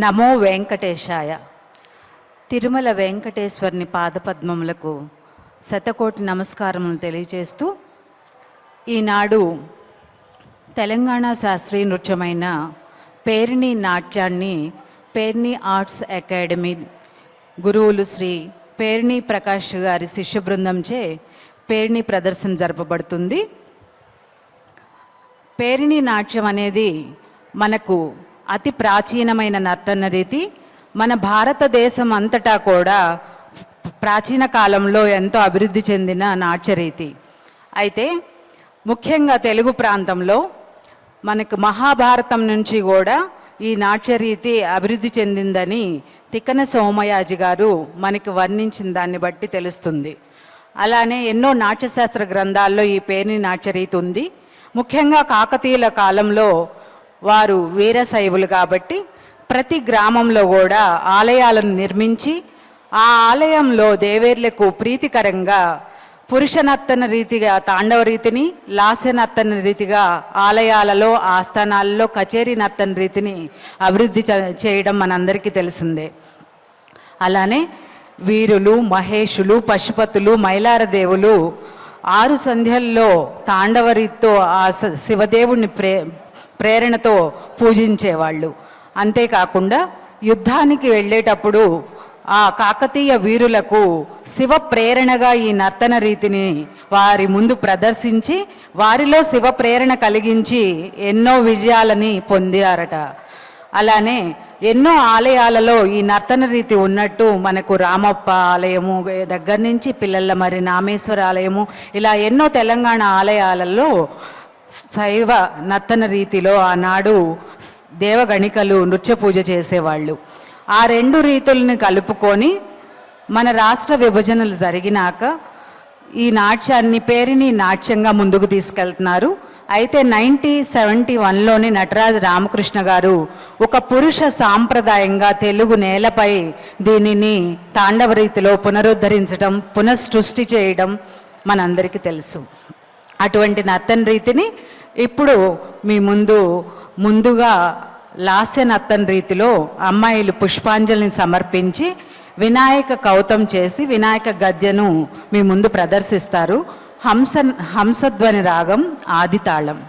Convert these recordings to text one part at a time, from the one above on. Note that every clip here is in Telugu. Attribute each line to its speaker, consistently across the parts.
Speaker 1: నమో వెంకటేశాయ. తిరుమల వెంకటేశ్వరుని పాదపద్మములకు శతకోటి నమస్కారములు తెలియజేస్తూ, ఈనాడు తెలంగాణ శాస్త్రీయ నృత్యమైన పేరిణి నాట్యాన్ని పేరిణి ఆర్ట్స్ అకాడమీ గురువులు శ్రీ పేరిణి ప్రకాష్ గారి శిష్య బృందంచే పేరిణి ప్రదర్శన జరపబడుతుంది. పేరిణి నాట్యం అనేది మనకు అతి ప్రాచీనమైన నర్తన రీతి. మన భారతదేశం అంతటా కూడా ప్రాచీన కాలంలో ఎంతో అభివృద్ధి చెందిన నాట్యరీతి. అయితే ముఖ్యంగా తెలుగు ప్రాంతంలో మనకు మహాభారతం నుంచి కూడా ఈ నాట్యరీతి అభివృద్ధి చెందిందని తిక్కన సోమయాజి గారు మనకి వర్ణించిన దాన్ని బట్టి తెలుస్తుంది. అలానే ఎన్నో నాట్యశాస్త్ర గ్రంథాల్లో ఈ పేరిణి నాట్యరీతి ఉంది. ముఖ్యంగా కాకతీయుల కాలంలో వారు వీరశైవులు కాబట్టి ప్రతి గ్రామంలో కూడా ఆలయాలను నిర్మించి ఆ ఆలయంలో దేవేర్లకు ప్రీతికరంగా పురుష నర్తన రీతిగా తాండవ రీతిని, లాస్య నర్తన రీతిగా ఆలయాలలో ఆస్థానాలలో కచేరీ నర్తన రీతిని అభివృద్ధి చేయడం మనందరికీ తెలిసిందే. అలానే వీరులు, మహేషులు, పశుపతులు, మైలారదేవులు 6 సంధ్యల్లో తాండవ రీతితో ఆ శివదేవుణ్ణి ప్రేరణతో పూజించేవాళ్ళు. అంతేకాకుండా యుద్ధానికి వెళ్ళేటప్పుడు ఆ కాకతీయ వీరులకు శివ ప్రేరణగా ఈ నర్తన రీతిని వారి ముందు ప్రదర్శించి వారిలో శివ ప్రేరణ కలిగించి ఎన్నో విజయాలని పొందారట. అలానే ఎన్నో ఆలయాలలో ఈ నర్తన రీతి ఉన్నట్టు మనకు రామప్ప ఆలయము దగ్గర నుంచి పిల్లల మరి నామేశ్వర ఆలయము ఇలా ఎన్నో తెలంగాణ ఆలయాలలో శైవ నర్తన రీతిలో ఆనాడు దేవగణికలు నృత్య పూజ చేసేవాళ్ళు. ఆ 2 రీతుల్ని కలుపుకొని మన రాష్ట్ర విభజనలు జరిగినాక ఈ నాట్యాన్ని పేరుని నాట్యంగా ముందుకు తీసుకెళ్తున్నారు. అయితే 1971లోని నటరాజ రామకృష్ణ గారు ఒక పురుష సాంప్రదాయంగా తెలుగు నేలపై దీనిని తాండవ రీతిలో పునరుద్ధరించడం, పునఃసృష్టి చేయడం మనందరికీ తెలుసు. అటువంటి నర్తన రీతిని ఇప్పుడు మీ ముందుగా లాస్య నర్తన రీతిలో అమ్మాయిలు పుష్పాంజలిని సమర్పించి వినాయక కౌతం చేసి వినాయక గద్యను మీ ముందు ప్రదర్శిస్తారు. హంసధ్వని రాగం ఆదితాళం.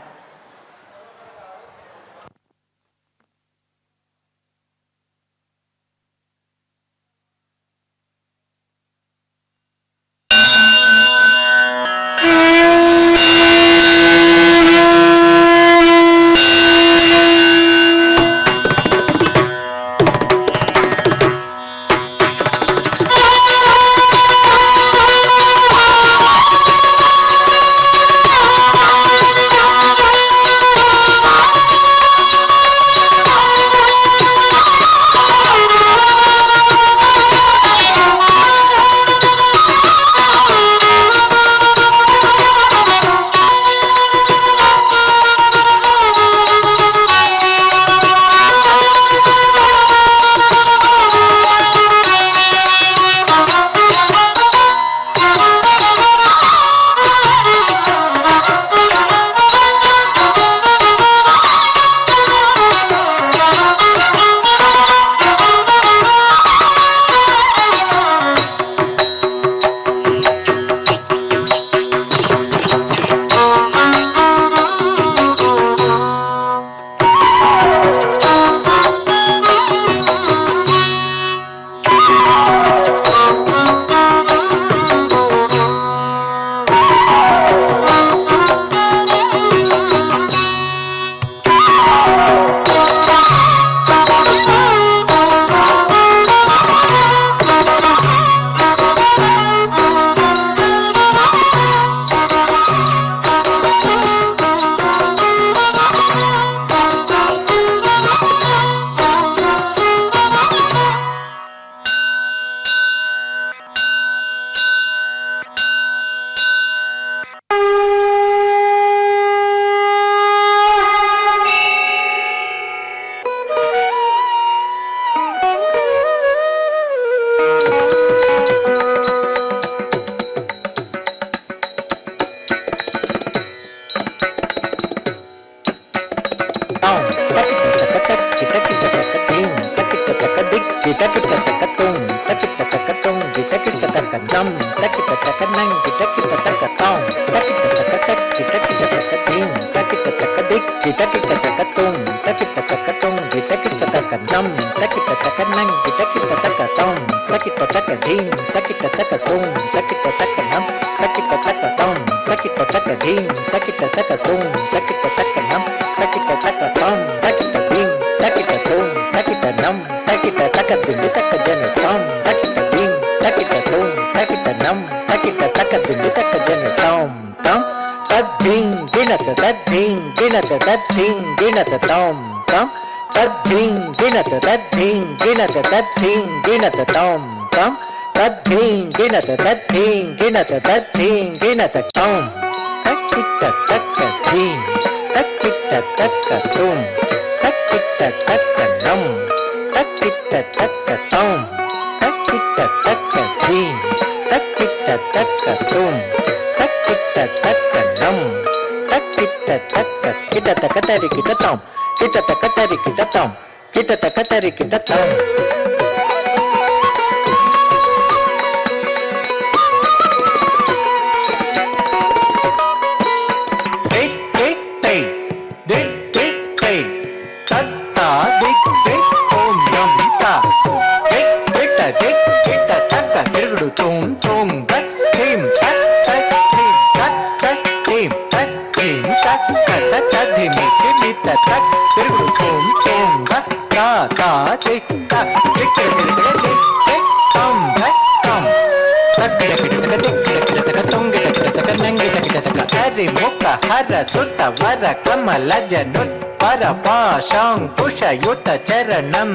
Speaker 2: చరణం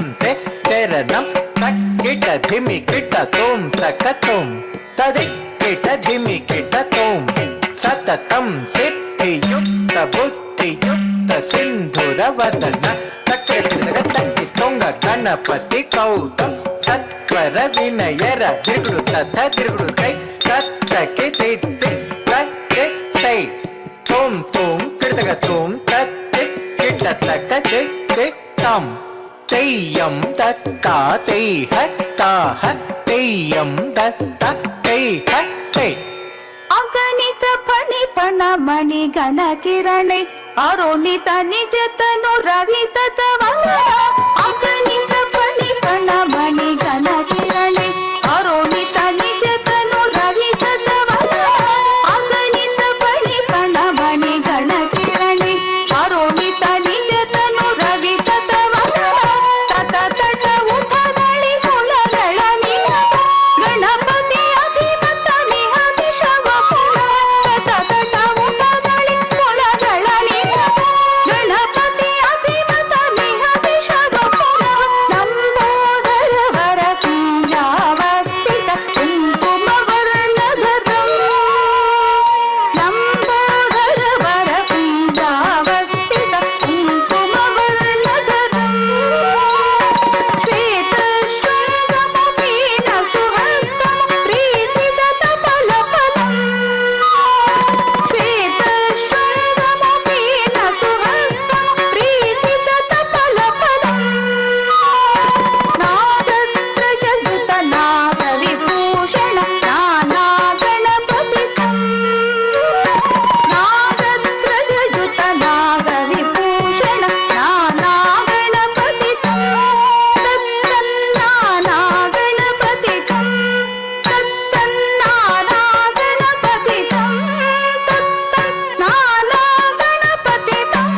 Speaker 2: చరణం ಕಿಟ ಧಿಮಿ ಕಿಟ ತೋಂ ತಕ ತೋಂ ತದೆ ಕಿಟ ಧಿಮಿ ಕಿಟ ತೋಂ ಸತತಂ ಸಿದ್ಧಿಯುಕ್ತ ಬುದ್ಧಿಯುಕ್ತ ಸಿಂಧುರ ವದನ ತಕ್ಕ ತಕ್ಕಿ ತೊಂಗ ಗಣಪತಿ ಕೌತಂ ಸತ್ವರ ವಿನಯರ ತಿರುಗುಡು ತಥ ತಿರುಗುಡು ಕೈ ತತ್ತಕ್ಕೆ ತಿತ್ತಿ ತತ್ತೆ ತೈ ತೋಂ ತೋಂ ಕಿಡತಗ ತೋಂ ತತ್ತೆ ಕಿಟ ತಕ್ಕ ಜೈ ಜೈ ತಂ ತೆಯ್ಯಂ ದತ್ತ ತೈಹ ತಾಹ ತೆಯ್ಯಂ ದತ್ತ ತೈಹ ತೈ
Speaker 3: ಅಗಣಿತ ಫಣಿಪಣ ಮಣಿ ಗಣ ಕಿರಣೆ ಅರುಣಿತ ನಿಜತನು ರವಿ ತತವನ ಅಗಣಿತ ಫಣಿಪಣ ಮಣಿ ಗಣ ಕಿರಣೆ ಅರುಣಿತ ನಿಜತನು ರವಿ ತತವನ ಅಗಣಿತ ಫಣಿಪಣ ಮಣಿ ಗಣ ಕಿರಣೆ ಅರುಣಿತ ನಿಜತನು ರವಿ ತತವನ ತತ ತಟ ಉಠಗಳಿ ಕುಲಗಳ ನಿಹತ ಗಣಪತಿ ಅಭಿಮತ ಮಿಹತಿ ಗಣಪತಿ ಅಭಿಮತ ಮಿಹತಿ ಶವ ಪುನಃ ಲಂಬೋದರ ವರ ಕುಂಜಾವಸ್ಥಿತ ಕುಂಕುಮ ವರ್ಣಧರಂ ಲಂಬೋದರ ವರ ಕುಂಜಾವಸ್ಥಿತ ಕುಂಕುಮ ವರ್ಣಧರಂ ಶ್ವೇತ ಶೃಂಗಮುಖೀನ ಸುಹಸ್ತಂ ಪ್ರೀತಿತ ತಪಲಫಲಂ ಶ್ವೇತ ಶೃಂಗಮುಖೀನ ಸುಹಸ್ತಂ ಪ್ರೀತಿತ ತಪಲಫಲಂ ನಾಗತ್ರಜಯುತ ನಾಗವಿಭೂಷಣ ನಾನಾ ಗಣಪತಿತಂ ನಾಗತ್ರಜಯುತ ನಾಗವಿಭೂಷಣ ನಾನಾ ಗಣಪತಿತಂ ತತ್ತನ್ನಾನಾ ಗಣಪತಿತಂ ತತ್ತನ್ನಾನಾ ಗಣಪತಿತಂ ತತ್ತನ್ನಾನಾ ಗಣಪತಿತಂ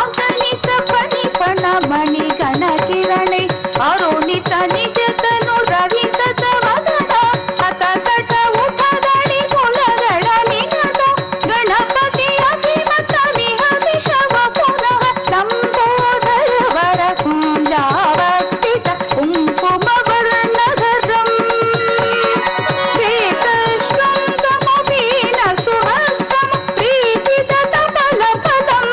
Speaker 3: ಅಗಣಿತ ಫಣಿಪಣ ಮಣಿ ಗಣ ಕಿರಣೆ ಅರುಣಿತ ನಿಜತನು ರವಿ ತತವದನ ಅತ ತಟ ಉಠಗಳಿ ಕುಲಗಳ ನಿಹತ ಗಣಪತಿ ಅಭಿಮತ ಮಿಹತಿ ಶವ ಪುನಃ ಲಂಬೋದರ ವರ ಕುಂಜಾವಸ್ಥಿತ ಕುಂಕುಮ ವರ್ಣಧರಂ ಶ್ವೇತ ಶೃಂಗಮುಖೀನ ಸುಹಸ್ತಂ ಪ್ರೀತಿತ ತಪಲಫಲಂ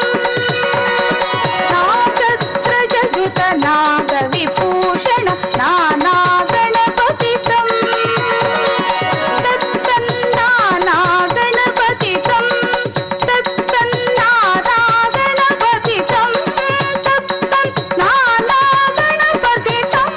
Speaker 3: ನಾಗತ್ರಜಯುತ ನಾಗವಿಭೂಷಣ ನಾನಾ ಗಣಪತಿತಂ ತತ್ತನ್ನಾನಾ ಗಣಪತಿತಂ ತತ್ತನ್ನಾನಾ ಗಣಪತಿತಂ ತತ್ತನ್ನಾನಾ ಗಣಪತಿತಂ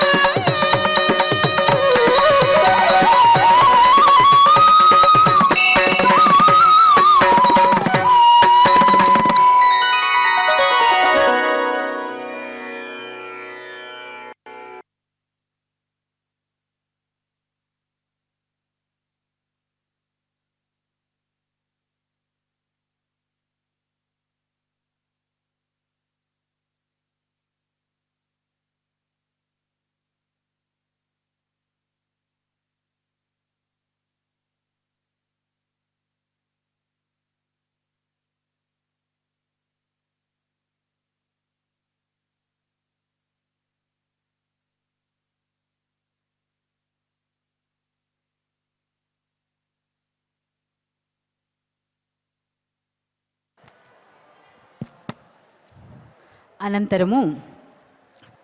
Speaker 1: అనంతరము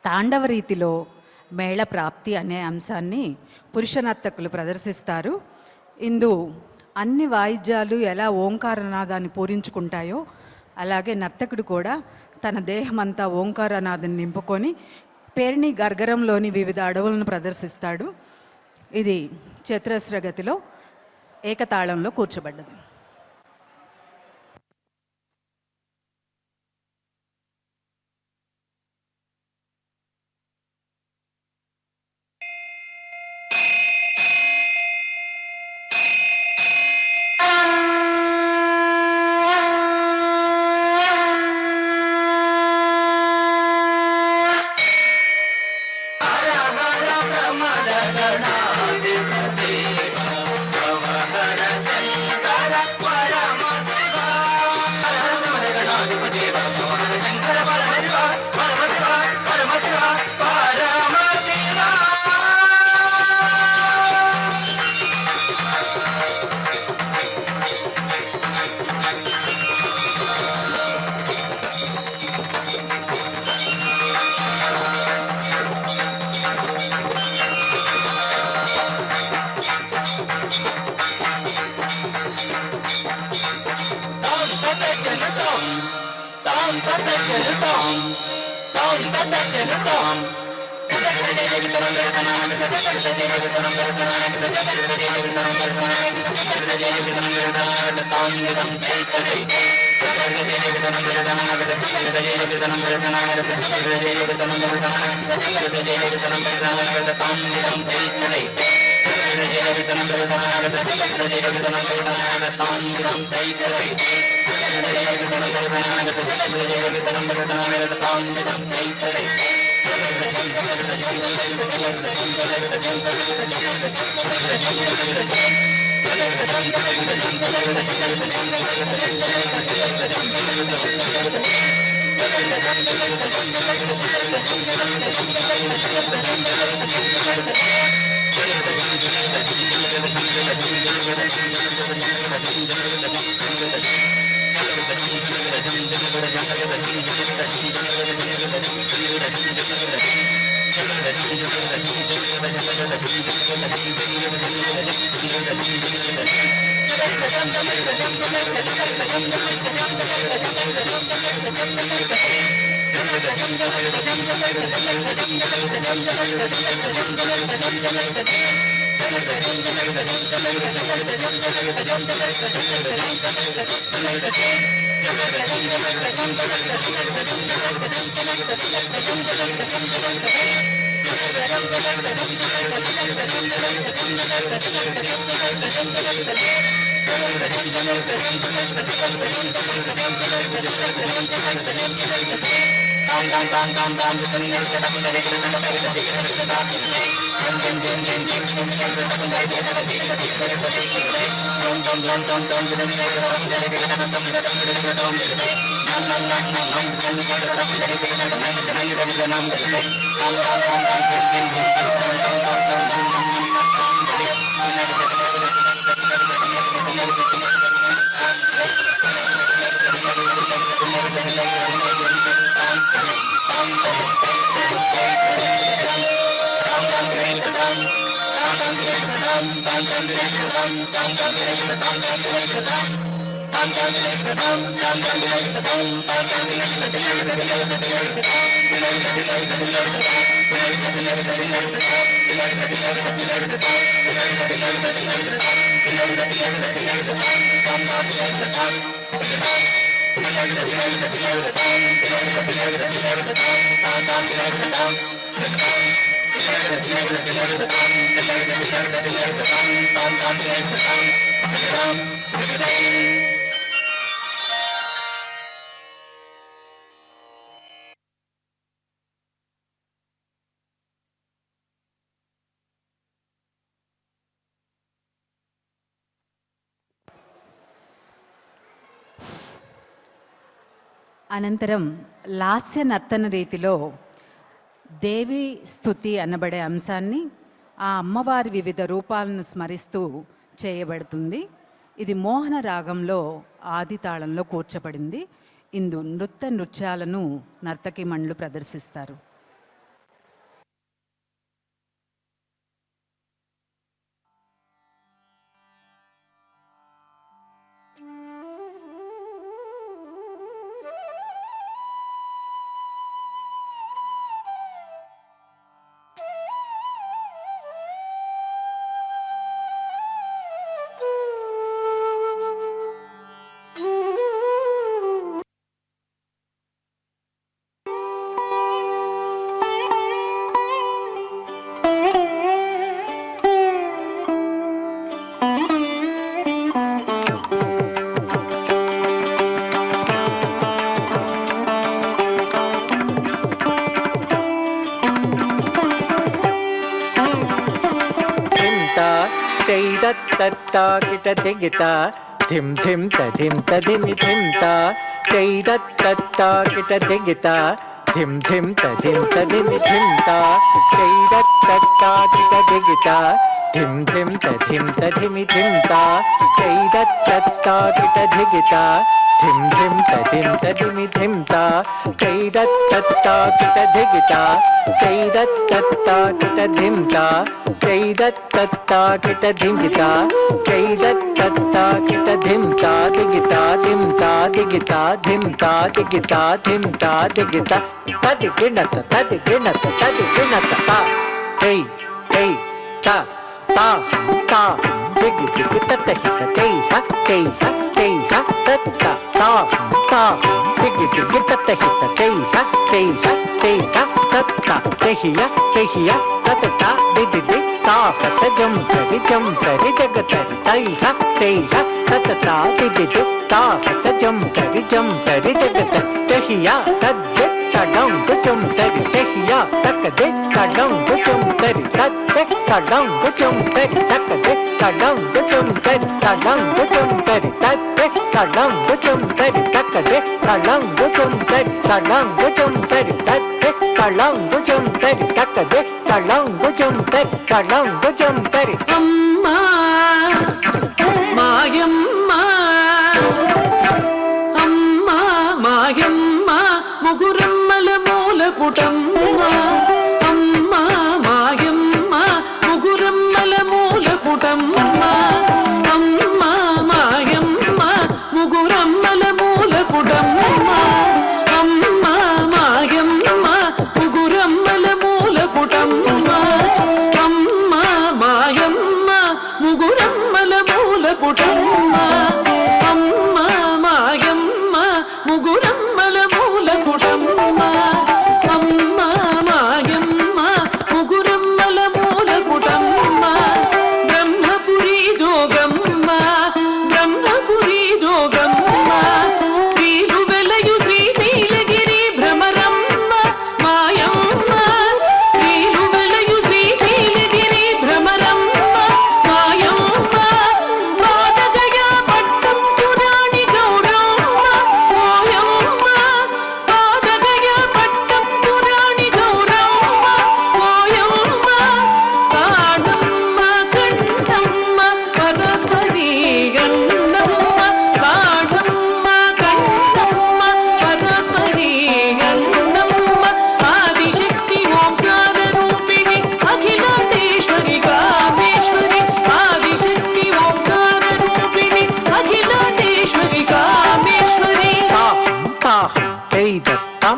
Speaker 1: తాండవ రీతిలో మేళ ప్రాప్తి అనే అంశాన్ని పురుష నర్తకులు ప్రదర్శిస్తారు. ఇందు అన్ని వాయిద్యాలు ఎలా ఓంకారనాదాన్ని పూరించుకుంటాయో అలాగే నర్తకుడు కూడా తన దేహమంతా ఓంకారనాదాన్ని నింపుకొని పేరిణి గర్గరంలోని వివిధ అడవులను ప్రదర్శిస్తాడు. ఇది చతురస్ర గతిలో ఏకతాళంలో కూర్చోబడ్డది.
Speaker 3: Hara
Speaker 1: అనంతరం లాస్య నర్తన రీతిలో దేవి స్తుతి అనబడే అంశాన్ని ఆ అమ్మవారి వివిధ రూపాలను స్మరిస్తూ చేయబడుతుంది. ఇది మోహన రాగంలో ఆది తాళంలో కూర్చబడింది. ఇందు నృత్యాలను నర్తకిమణులు ప్రదర్శిస్తారు.
Speaker 2: చైదత్తత్తా కిట దిగిత ధిం ధిం తధిం తధిమి ధింత చైదత్తత్తా కిట దిగిత ధిం ధిం తధిం తధిమి ధింత చైదత్తత్తా కిట దిగిత ధిం ధిం తధిం తధిమి ధింతా చైదత్తత్తా కిట ధిగితా ధిం ధిం తధిం తధిమి ధింతా చైదత్తత్తా కిట ధిగితా చైదత్తత్తా కిట ధింతా చైదత్తత్తా కిట ధిగితా చైదత్తత్తా కిట ధింతా దిగితా ధింతా దిగితా ధింతా దిగితా ధింతా దిగితా తది గిణత తది గిణత తది గిణత తా హై హై తా తా తా దిగి దిగి తత హిత తై హ తై హ తై హ తత్త తా తా దిగి దిగి తత హిత తై హ తై హ తై హ తత్త తహియ తహియ తత దిగి ది తా హత జం తరి జగతరి తై హ తై హ తత దిగి ది తా హత జం తరి జగతరి తహియ తద్ది తడం గుచం తరి తహియ తకది తడం గుచం తరి తద్ది తడం గుచం తరి తకది తడం గుచం తరి తడం గుచం తరి తద్ది తడం గుచం తరి తకది తడం గుచం తరి తడం గుచం తరి తద్ది తడం గుచం తరి తకది తడం గుచం తరి తడం గుచం తరి
Speaker 4: అమ్మా మాయమ్మ అమ్మా మాయమ్మ ముగురమ్మల మూల పుటమ్మ అమ్మా మాయమ్మ ముగురమ్మల మూల పుటమ్మ అమ్మా మాయమ్మ ముగురమ్మల మూల పుటమ్మ అమ్మా మాయమ్మ ముగురమ్మల మూల పుటమ్మ అమ్మా మాయమ్మ ముగురమ్మల మూల పుటమ్మ అమ్మా మాయమ్మ ముగురమ్మల మూల పుటమ్మ అమ్మా మాయమ్మ ముగురమ్మల మూల పుటమ్మ బ్రహ్మపురి జోగమ్మ బ్రహ్మపురి జోగమ్మ శ్రీలు వెలయు శ్రీశైలగిరి భ్రమరమ్మ మాయమ్మ శ్రీలు వెలయు శ్రీశైలగిరి భ్రమరమ్మ మాయమ్మ పాదగయ పట్టం పురాణి గౌరమ్మ ఓయమ్మ పాదగయ పట్టం పురాణి గౌరమ్మ ఓయమ్మ కాణమ్మ కంఠమ్మ పరపరి గన్నమ్మ కాణమ్మ కంఠమ్మ పరపరి గన్నమ్మ ఆదిశక్తి ఓంకార రూపిణి అఖిలాండేశ్వరి కామేశ్వరి ఆదిశక్తి ఓంకార రూపిణి అఖిలాండేశ్వరి కామేశ్వరి
Speaker 2: తాహం తైదత్తం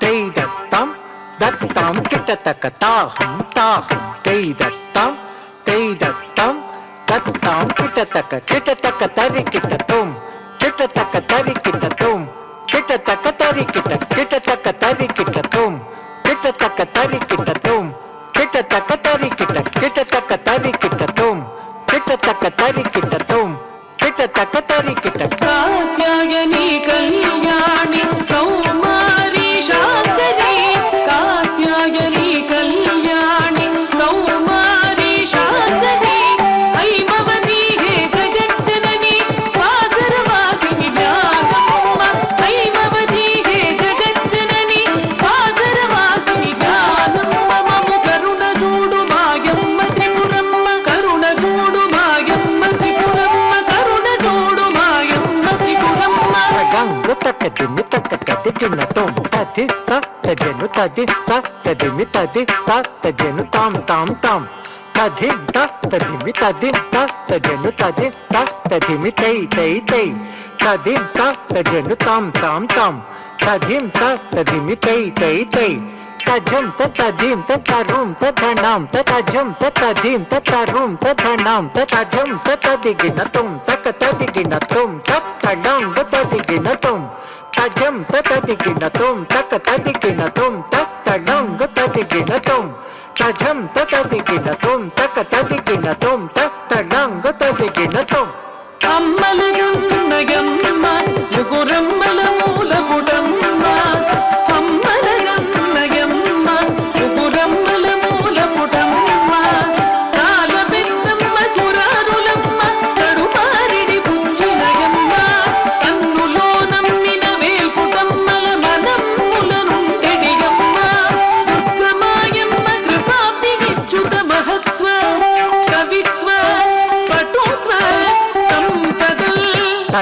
Speaker 2: తైదత్తం దత్తం కిటతక తాహం తైదత్తం తైదత్తం దత్తం కిటతక తరి కిటతుం కిటతక తరి కిటతుం కిటతక తరి కిటతక తరి కిటతుం కిటతక తరి కిటతుం కిటతక తరి కిటతక తరి కిటతుం కిటతక తరి కిటతుం కిటతక తరి
Speaker 4: కాత్యాయని కళ్యాణి కౌమారి శాంతరి కాత్యాయని కళ్యాణి కౌమారి శాంతరి ఐమవతి హే జగజ్జనని వాసరవాసిని జ్ఞానమ్మ ఐమవతి హే జగజ్జనని వాసరవాసిని జ్ఞానమ్మ మము కరుణ చూడు మాయమ్మ త్రిపురమ్మ కరుణ చూడు మాయమ్మ త్రిపురమ్మ కరుణ చూడు మాయమ్మ త్రిపురమ్మ
Speaker 2: గంగు తకదిమి తకదిగినతం తది తజను తది తదిమి తది తజను తాం తాం తాం తది తదిమి తది తజను తది తదిమి తై తై తై తది తజను తాం తాం తాం తదిం తదిమి తై తై తై తజం తదిం తరుం తధనాం తజం తదిం తరుం తధనాం తజం తదిగినతం తదిగినతం తడంగ తదిగినతం తజం తదిగినతం తదిగినతం తడంగ తదిగినతం తజం తదిగినతం తదిగినతం తడంగ తదిగినతం
Speaker 4: అమ్మలగన్నయమ్మ ముగురమ్మల మూల పుటమ్మ అమ్మలగన్నయమ్మ ముగురమ్మల మూల పుటమ్మ కాల పెద్దమ్మ సురారులమ్మ కడుపారిడి పుచ్చినయమ్మ కన్నులో నమ్మిన వేల్పుటమ్మల మనమ్ముల నుండెడియమ్మ దుర్గమాయమ్మ కృపాబ్ది ఇచ్చుత మహత్వ కవి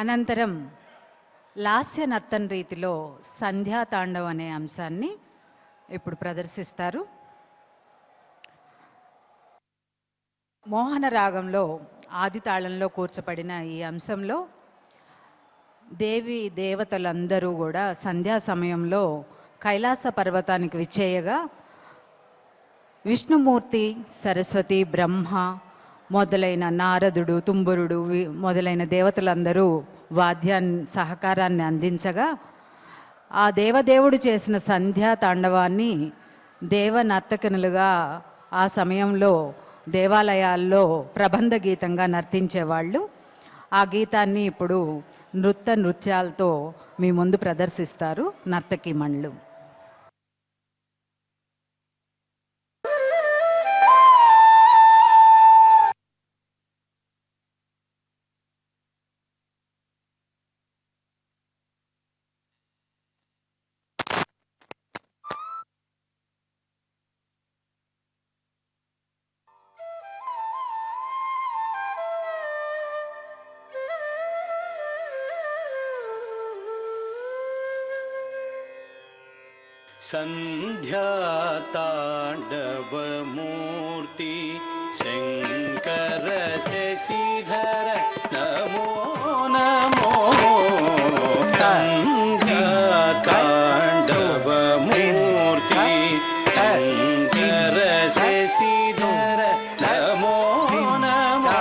Speaker 1: అనంతరం లాస్య నర్తన రీతిలో సంధ్యాతాండవం అనే అంశాన్ని ఇప్పుడు ప్రదర్శిస్తారు. మోహన రాగంలో ఆది తాళంలో కూర్చబడిన ఈ అంశంలో దేవతలందరూ కూడా సంధ్యా సమయంలో కైలాస పర్వతానికి విచ్చేయగా విష్ణుమూర్తి, సరస్వతి, బ్రహ్మ మొదలైన నారదుడు, తుంబురుడు మొదలైన దేవతలందరూ వాద్యాన్ని సహకారాన్ని అందించగా ఆ దేవదేవుడు చేసిన సంధ్యా తాండవాన్ని దేవనర్తకనులుగా ఆ సమయంలో దేవాలయాల్లో ప్రబంధ గీతంగా నర్తించేవాళ్ళు. ఆ గీతాన్ని ఇప్పుడు నృత్యాలతో మీ ముందు ప్రదర్శిస్తారు నర్తకీమణులు.
Speaker 5: संध्याताण्डवमूर्ति शङ्कर शशिधर नमो नमो संध्याताण्डवमूर्ति शङ्कर शशिधर नमो नमो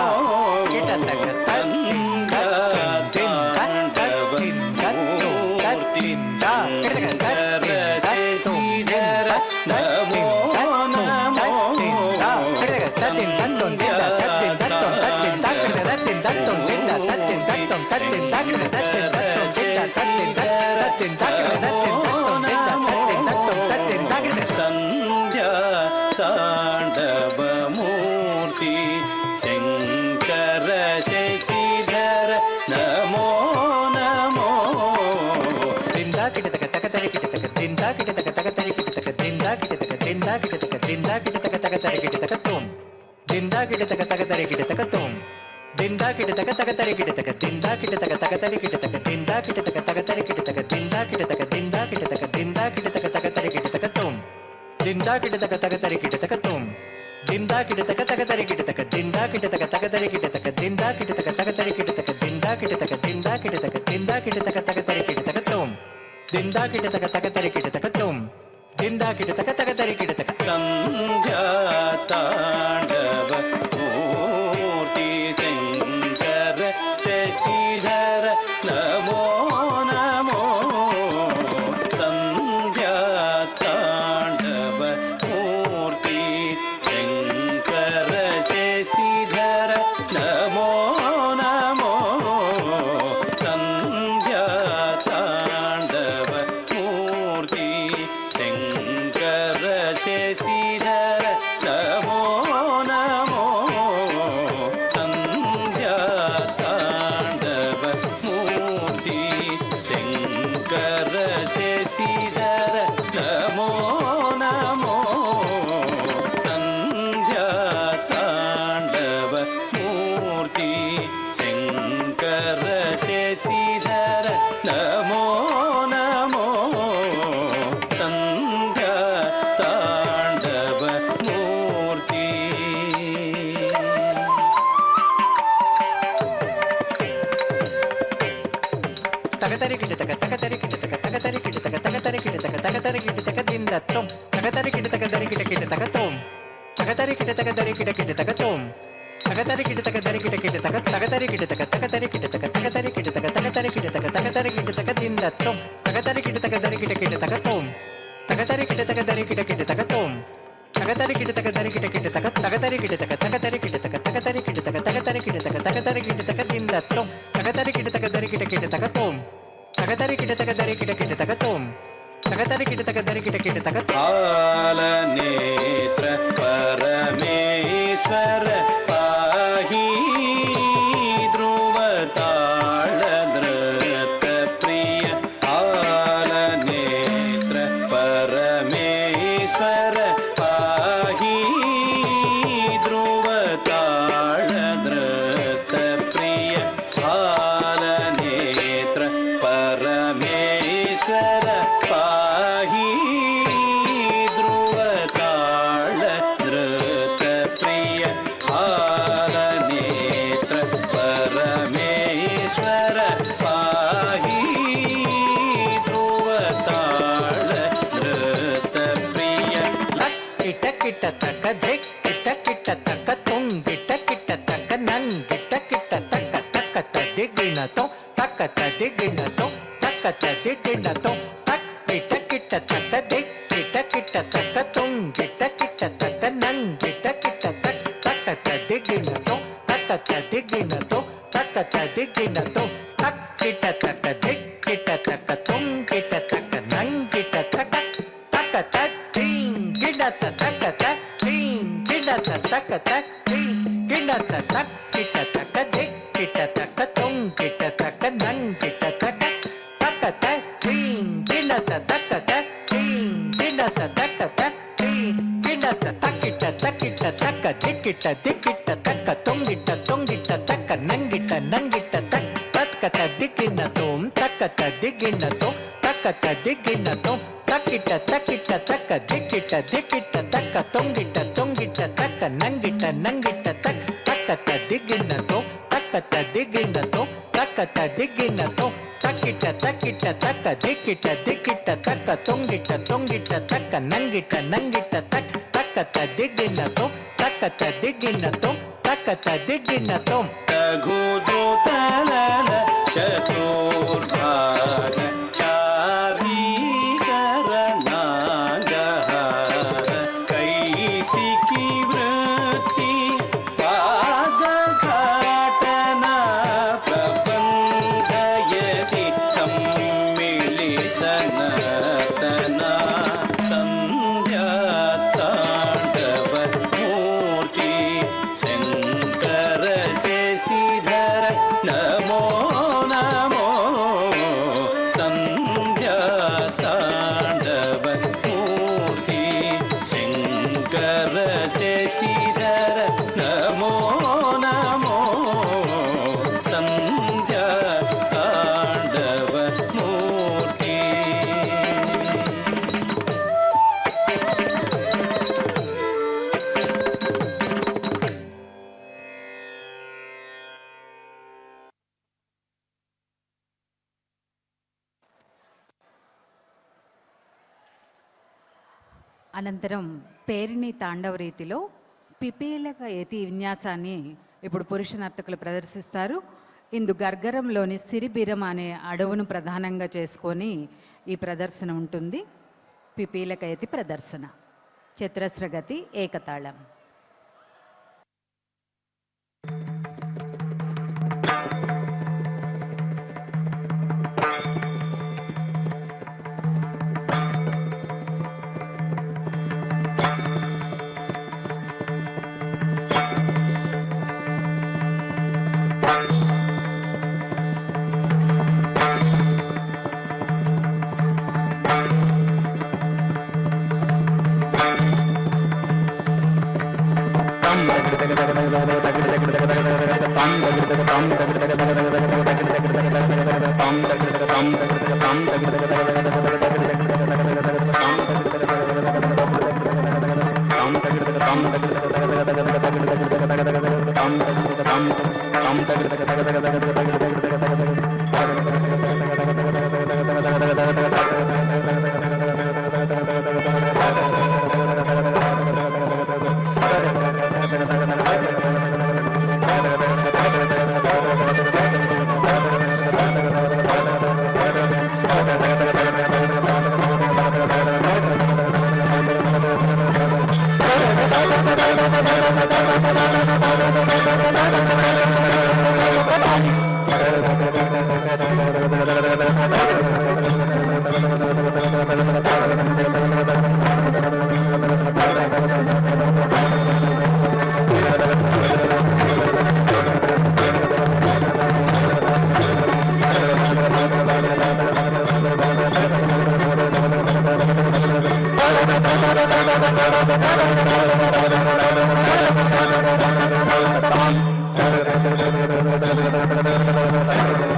Speaker 5: संध्याताण्डवमूर्ति शङ्कर शशिधर नमो नमो दिन्दा किटतक तक तरि किटतक दिन्दा किटतक तक तरि किटतक दिन्दा किटतक दिन्दा किटतक दिन्दा किटतक तक तरि किटतक तुम दिन्दा किटतक तक तरि किटतक तुम दिन्दा किटतक तक तरि किटतक दिन्दा किटतक तक तरि किटतक दिन्दा किटतक तक तरि किटतक दिन्दा किटतक दिन्दा किटतक दिन्दा किटतक तक तरि किटतक तुम दिन्दा किटतक तक तरि किटतक तुम दिन्दा किटतक तक तरि किटतक दिन्दा किटतक तक तरि किटतक दिन्दा किटतक तक तरि किटतक दिन्दा किटतक दिन्दा किटतक दिन्दा किटतक तक तरि किटतक तुम दिन्दा किटतक तक तरि किटतक तुम दिन्दा किटतक तक तरि किटतक संध्याताण्डव मूर्ति शङ्कर शशिधर नमो नमो संध्याताण्डव मूर्ति शङ्कर शशिधर नमो नमो संध्याताण्डव मूर्ति शङ्कर शशिधर नमो नमो संध्याताण्डव मूर्ति शङ्कर शशिधर नमो नमो संध्याताण्डव मूर्ति शङ्कर शशिधर नमो नमो संध्याताण्डव मूर्ति तगतरि किटतक तगतरि किटतक तगतरि किटतक तगतरि किटतक तगतरि किटतक दिन्दत्तुम तगतरि किटतक दरि किटकिटतक तुम तगतरि किटतक दरि किटकिटतक तुम तगतरि किटतक दरि किटकिटतक तगतरि किटतक तगतरि किटतक तगतरि किटतक तगतरि किटतक तगतरि किटतक दिन्दत्तुम तगतरि किटतक दरि किटकिटतक तुम तगतरि किटतक दरि किटकिटतक तुम तगतरि किटतक दरि किटकिटतक तगतरि किटतक तगतरि किटतक तगतरि किटतक तगतरि किटतक तगतरि किटतक दिन्दत्तुम तगतरि किटतक दरि किटकिटतक तुम तगतरि किटतक दरि किटकिटतक तुम तगतरि किटतक दरि किटकिटतक कालनेत्र परमेश्वर पाहि ध्रुवताल नृत्यप्रिय कालनेत्र परमेश्वर पाहि ध्रुवताल नृत्यप्रिय कालनेत्र
Speaker 2: దిగిణతో తక్కత దిగిణతో తక్కత దిగిణతో తక్ కిట కిట తక్క దిక్ కిట కిట తక్క తుమ్ కిట కిట తక్క నం కిట కిట తక్ తక్కత దిగిణతో తక్కత దిగిణతో తక్కత దిగిణతో తక్ కిట తక్క దిక్ కిట తక్క తుమ్ కిట తక్క నం కిట తక్క తక్కత టీం గిడత తక్కత టీం గిడత తక్కత టీం గిడత తక్ కిట తక్క దిక్ కిట తక్క తుమ్ కిట తక్క నం కిట తక్క తక్కత టీం గిడత తక్కత టీం గిడత తక్కత టీం గిడత తక్కిట తక్కిట తక్క దిక్కిట దిక్కిట తక్క తొంగిట తొంగిట తక్క నంగిట నంగిట తక్ తక్కత దిక్కిన తోం తక్కత దిగిన తో తక్కత దిగిన తో తక్కిట తక్కిట తక్క దిక్కిట దిక్కిట తక్క తొంగిట తొంగిట తక్క నంగిట నంగిట తక్ తక్కత దిగిన తో తక్కత దిగిన తో తక్కత దిగిన తో తక్కిట తక్కిట తక్క దిక్కిట దిక్కిట తక్క తొంగిట తొంగిట తక్క నంగిట నంగిట తక్ తక్కత దిగిన తో తక్కత దిగిన తో తక్కత దిగిన తో
Speaker 5: రఘుజో తలల చతుర్భాగ చారీకరణాగహార కైసికి వృత్తి పాదఘాటనా ప్రబంధయతి సమ్మిళితనతనా సంధ్యాతాండవ మూర్తి శంకర శశిధర నమో నమో సంధ్యాతాండవ మూర్తి శంకర శశిధర నమో నమో సంధ్యాతాండవ మూర్తి.
Speaker 1: అనంతరం పేరిణి తాండవ రీతిలో పిపీలక యతి విన్యాసాన్ని ఇప్పుడు పురుష నర్తకులు ప్రదర్శిస్తారు. ఇందు గర్గరంలోని సిరిబిరం అనే అడవును ప్రధానంగా చేసుకొని ఈ ప్రదర్శన ఉంటుంది. పిపీలక యతి ప్రదర్శన చతురస్రగతి ఏకతాళం.
Speaker 2: Thank you.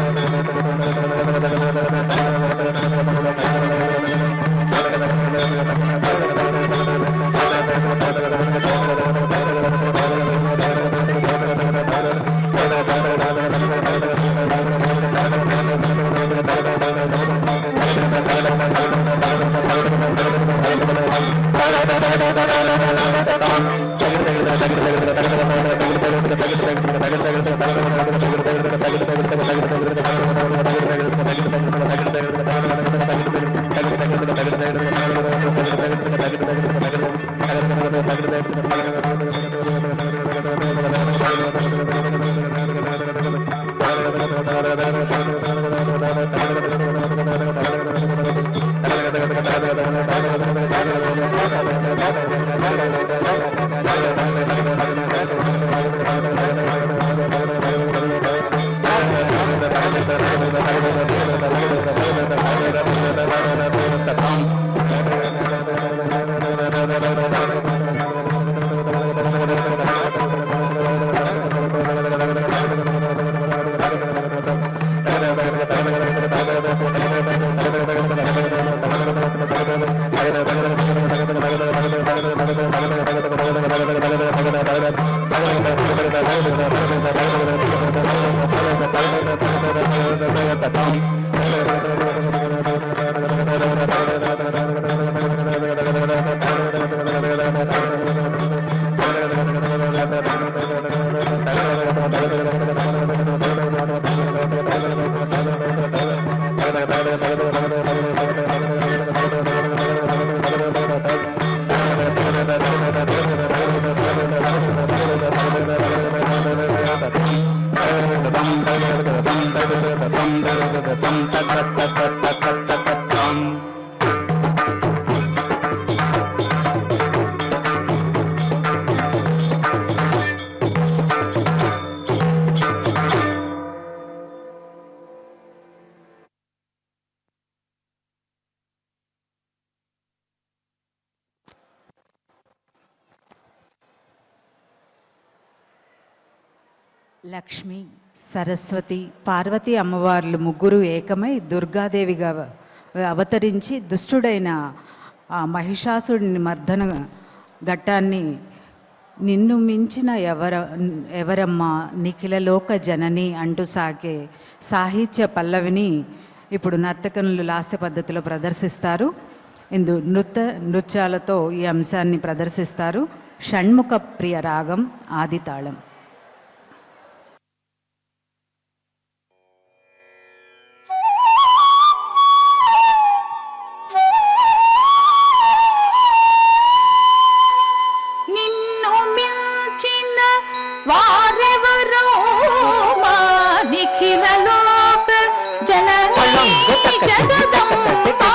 Speaker 1: లక్ష్మి, సరస్వతి, పార్వతీ అమ్మవార్లు ముగ్గురు ఏకమై దుర్గాదేవిగా అవతరించి దుష్టుడైన ఆ మహిషాసుడిని మర్దన ఘట్టాన్ని నిన్ను మించిన ఎవరమ్మా నిఖిలలోక జనని అంటూ సాగే సాహిత్య పల్లవిని ఇప్పుడు నర్తకనులు లాస్య పద్ధతిలో ప్రదర్శిస్తారు. ఇందు నృత్యాలతో ఈ అంశాన్ని ప్రదర్శిస్తారు. షణ్ముఖ ప్రియ రాగం ఆదితాళం.
Speaker 3: వారెవరో మా నిఖిలలోక జననీ జగదంబా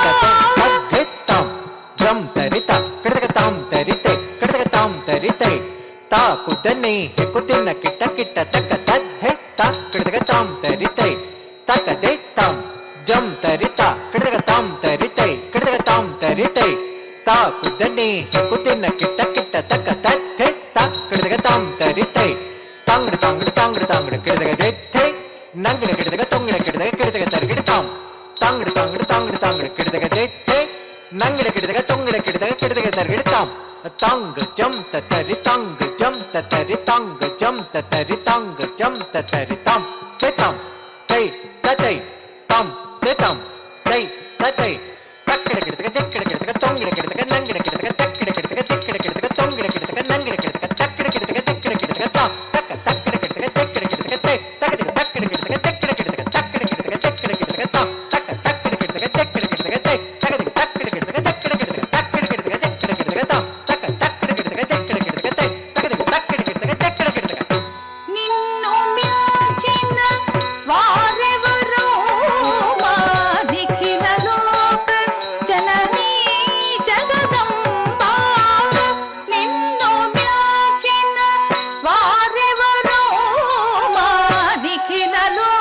Speaker 2: త్రం తరిత కిడతకతాం తరితే కిడతకతాం తరితే తాకుతనే హెకుతిన కిట్ట కిట్ట తక తద్ధె తా కిడతకతాం తరితే తకదే తాం జం తరిత కిడతకతాం తరితే కిడతకతాం తరితే తాకుతనే హెకుతిన కిట్ట కిట్ట తక తద్ధె తా కిడతకతాం తరితే తాంగడు తాంగడు తాంగడు తాంగడు కిడతకదె నంగడ కిడతక తొంగడ కిడతక కిడతక తరిగిడతాం తాంగడు తాంగడు తాంగడు తాంగడు కిడతకదె నంగడ కిడతక తొంగడ కిడతక కిడతక తరిగిడతాం తాంగ జం తరి తాంగ జం తరి తాంగ జం తరి తాంగ జం తరి తాం తెతాం తై తై తాం తెతాం తై తై తక్కడ కిడతక దెక్కడ కిడతక తొంగడ కిడతక నంగడ కిడతక తక్కడ కిడతక దెక్కడ కిడతక తొంగడ కిడతక నంగడ కిడతక తక్కడ కిడతక దెక్కడ కిడతక తాం తక్క తక్కడ కిడతక దెక్కడ కిడతక తై తక్కడ తక్కడ కిడతక దెక్కడ కిడతక తక్కడ కిడతక దెక్కడ కిడతక తాం తక్క తక్కడ కిడతక దెక్కడ కిడతక తై తక్కడ తక్కడ కిడతక దెక్కడ కిడతక తక్కడ కిడతక దెక్కడ కిడతక తాం తక్క తక్కడ కిడతక దెక్కడ కిడతక తై తక్కడ తక్కడ కిడతక దెక్కడ కిడతక
Speaker 3: నిన్ను మించిన వారెవరో మా నిఖిలలోక జననీ జగదంబా నిన్ను మించిన వారెవరో మా నిఖిలలోక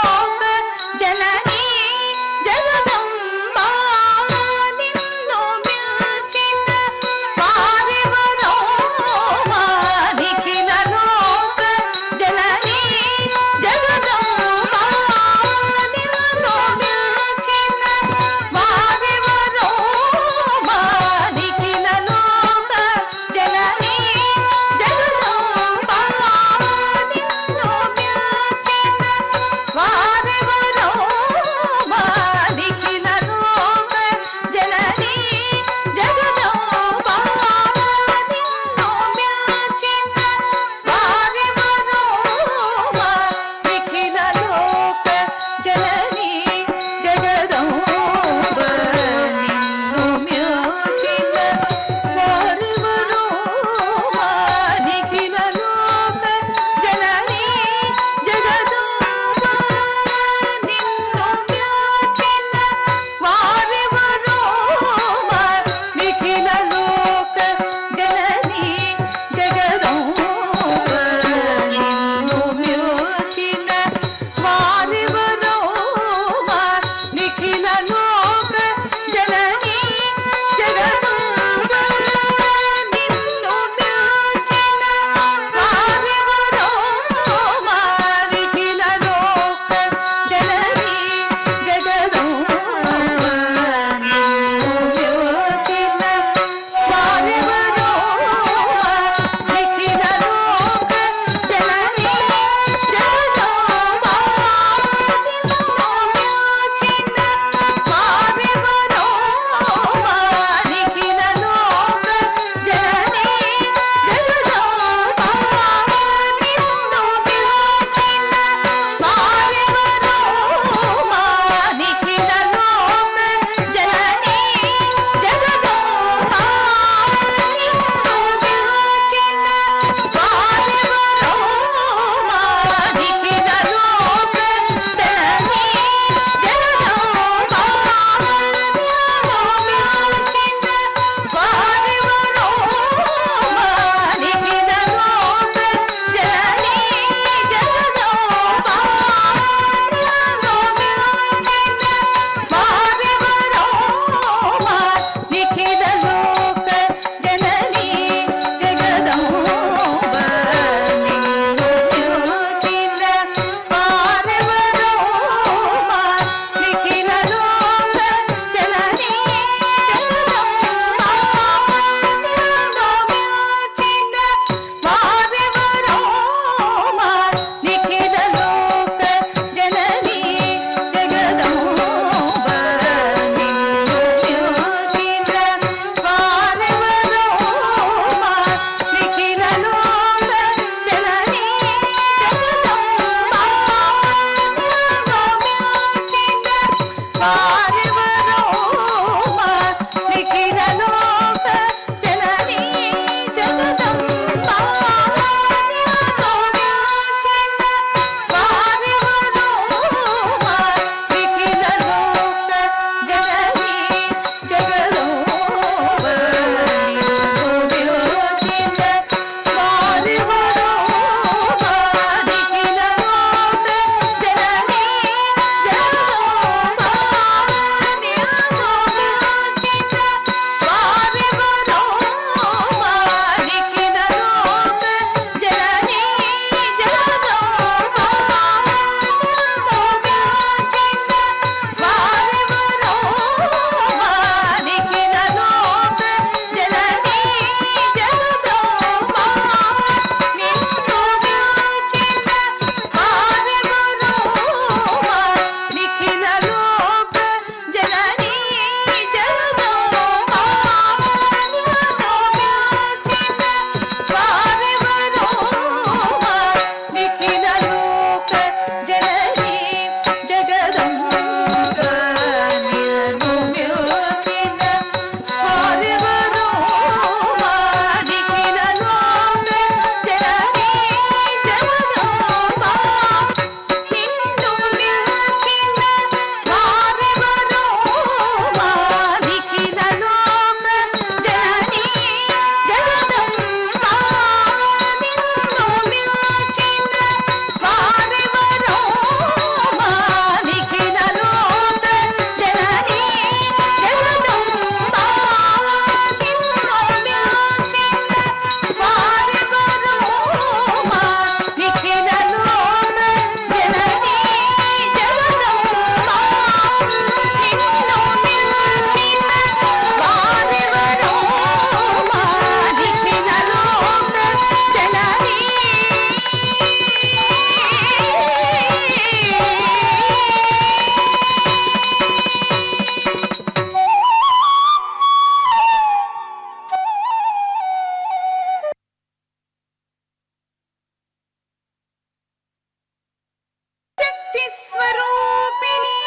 Speaker 3: రూపిణి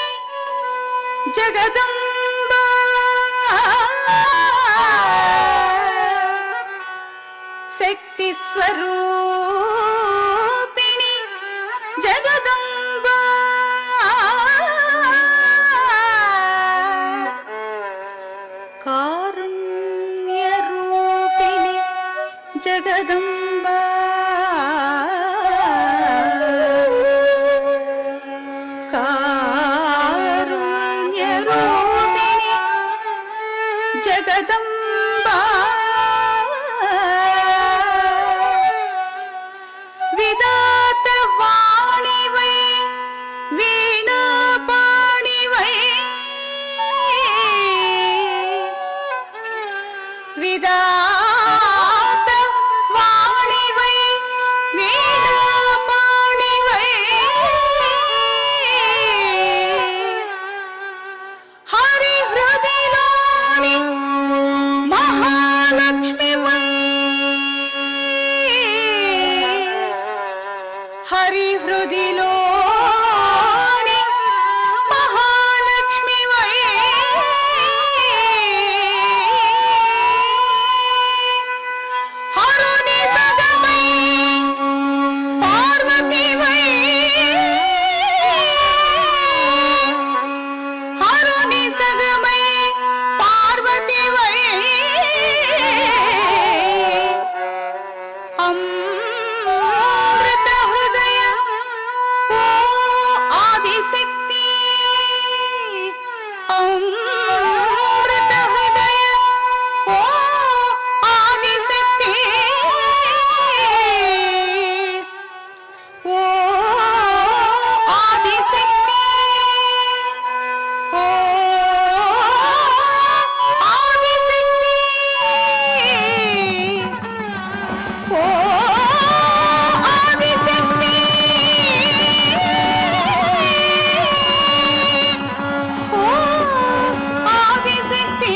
Speaker 3: జగదంబ శక్తి స్వరూపిణి జగదంబ కారుణ్య రూపిణి జగదంబ కారుణ్య రూపిణి జగదంబ విదాత వాణివై వీణా పాణివై విదాత వాణివై వీణా పాణివై హరి హృదయలోని మహాలక్ష్మివై హరి హృదయలోని మహాలక్ష్మివై హరుని సగమై పార్వతివై హరుని సగమై పార్వతివై అమృత హృదయ ఓ ఆదిశక్తి అమృత హృదయ ఓ ఆదిశక్తి ఓ ఆదిశక్తి ఓ ఆదిశక్తి ఓ ఆదిశక్తి ఓ ఆదిశక్తి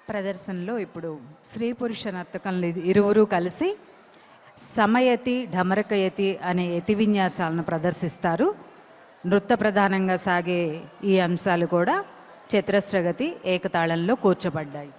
Speaker 1: ప్రదర్శనలో ఇప్పుడు స్త్రీ పురుష నర్తకంలు ఇరువురు కలిసి సమయతి ఢమరకయతి అనే యతి విన్యాసాలను ప్రదర్శిస్తారు. నృత్య ప్రధానంగా సాగే ఈ అంశాలు కూడా చతురస్రగతి ఏకతాళంలో కూర్చబడ్డాయి.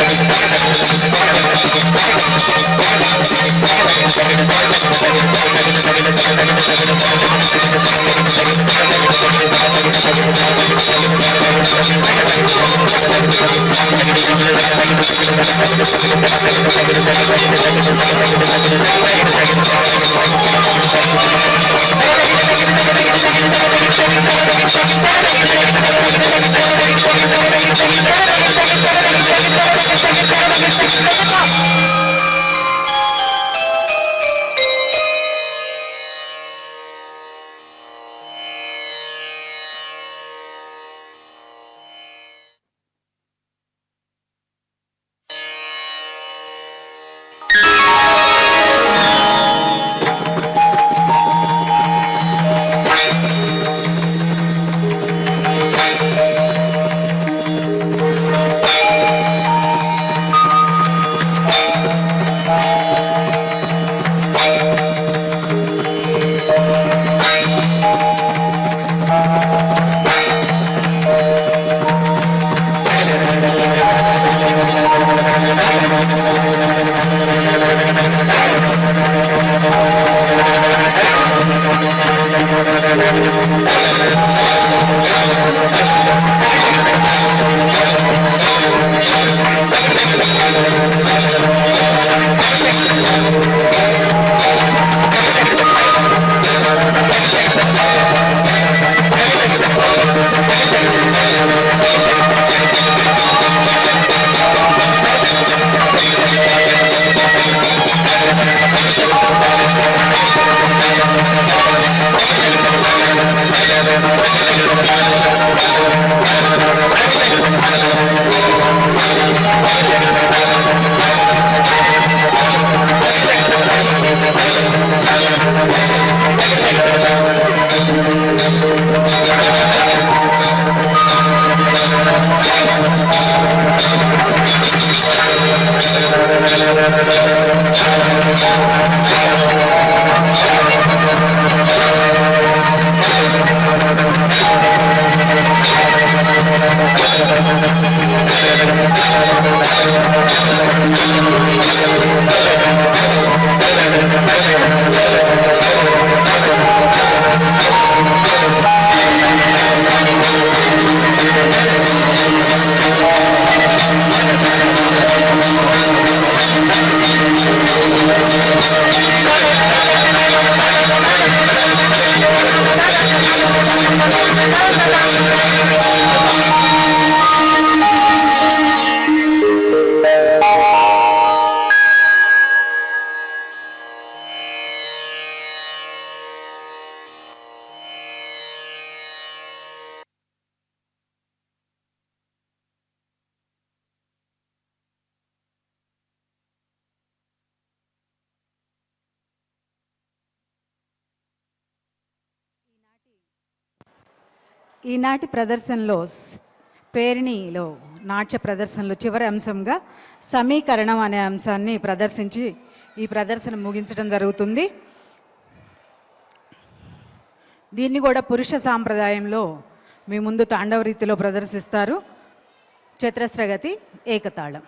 Speaker 2: Thank you.
Speaker 1: ఈనాటి ప్రదర్శనలో పేరిణిలో నాట్య ప్రదర్శనలో చివరి అంశంగా సమీకరణం అనే అంశాన్ని ప్రదర్శించి ఈ ప్రదర్శన ముగించడం జరుగుతుంది. దీన్ని కూడా పురుష సాంప్రదాయంలో మీ ముందు తాండవ రీతిలో ప్రదర్శిస్తారు. చతురస్రగతి ఏకతాళం.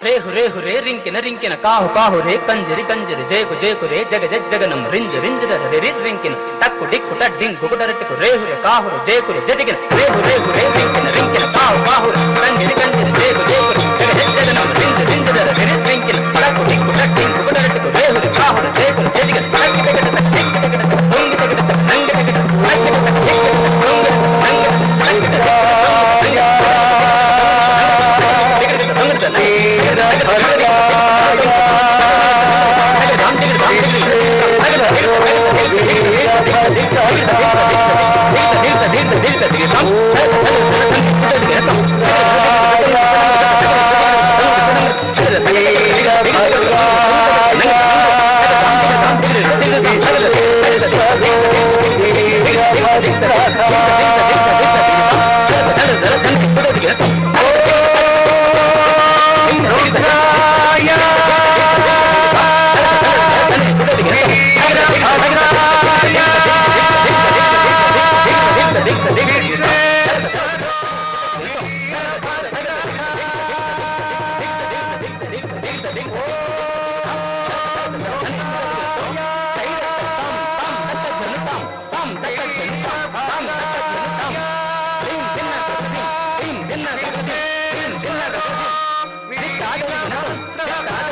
Speaker 6: రేహు రేహు రే రింకిన రింకిన కాహు కాహు రే కంజరి కంజరి జేకు జేకు రే జగ జగనం రింజ రింజ రే రింకిన టక్కు డిక్కు డింగు కుటరట్టుకు రేహు రే కాహు రే జేకు రే జటికిన రేహు రేహు రే రింకిన రింకిన కాహు కాహు రే కంజరి కంజరి జేకు జేకు రే జగ జగనం రింజ రింజ రే రింకిన టక్కు డిక్కు డింగు కుటరట్టుకు రేహు రే కాహు రే జేకు రే జటికిన టక్కు డిక్కు డింగు కుటరట్టుకు దొంగి తగడ నంగ తగడ టక్కు
Speaker 2: తాగరా